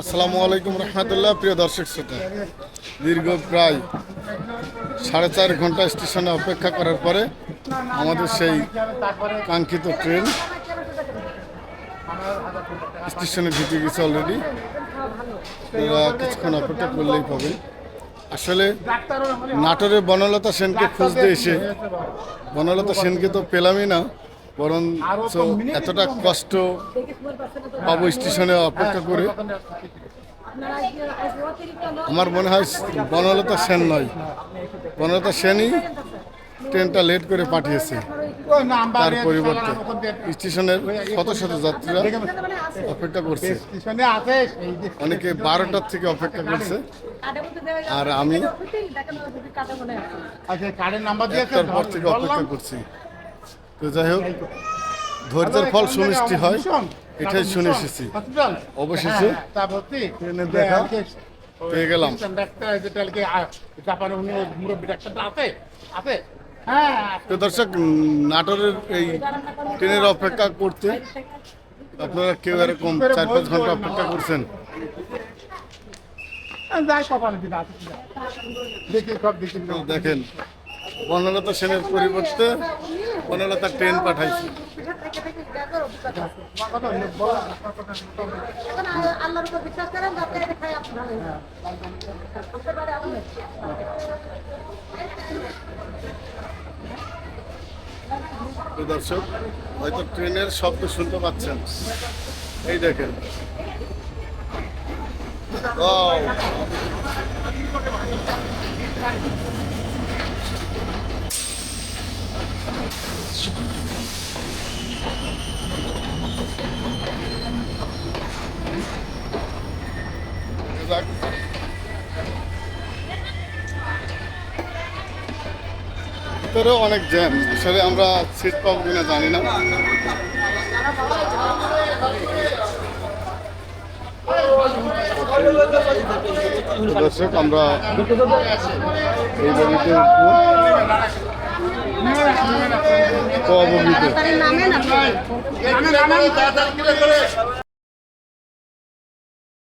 আসসালামু আলাইকুম রহমতুল্লাহ। প্রিয় দর্শক শ্রোতা, দীর্ঘ প্রায় 4.5 ঘন্টা স্টেশনে অপেক্ষা করার পরে আমাদের সেই কাঙ্ক্ষিত ট্রেন স্টেশনে ঢুকে গেছে অলরেডি। এরা কিছুক্ষণ অপেক্ষা করলেই পাবেন। আসলে নাটোরের বনলতা সেনকে খুঁজতে এসে বনলতা সেনকে তো পেলামই না, বরং এতটা কষ্ট পাবো স্টেশনে অপেক্ষা করে। আমার মনে হয় বনলতা সেন নয়, বনলতা সেনই ট্রেনটা লেট করে পাঠিয়েছে। তার পরিবর্তে স্টেশনের শত শত যাত্রীরা অপেক্ষা করছে, অনেকে 12টার থেকে অপেক্ষা করছে, আর আমি 1টার পর থেকে অপেক্ষা করছি। তো যাই হোক, ধৈর্যের ফল সুমিষ্টি হয়, এটাই শুনে এসেছি। অবশেষে ট্রেনের দেখা পেয়ে গেলাম। তো দর্শক, নাটোরের এই ট্রেনের অপেক্ষা করতে আপনারা কেউ এরকম 4-5 ঘন্টা অপেক্ষা করছেন? দেখেন, বনলতা সেনের পরিবর্তে বনলতা ট্রেন পাঠাইছে। দর্শক, হয়তো ট্রেনের শব্দ শুনতে পাচ্ছেন, এই দেখেন। ভিতরেও অনেক জ্যাম, আসলে আমরা সিট পাবো কিনা জানি না। দর্শক, আমরা এই বগিতে অবগত।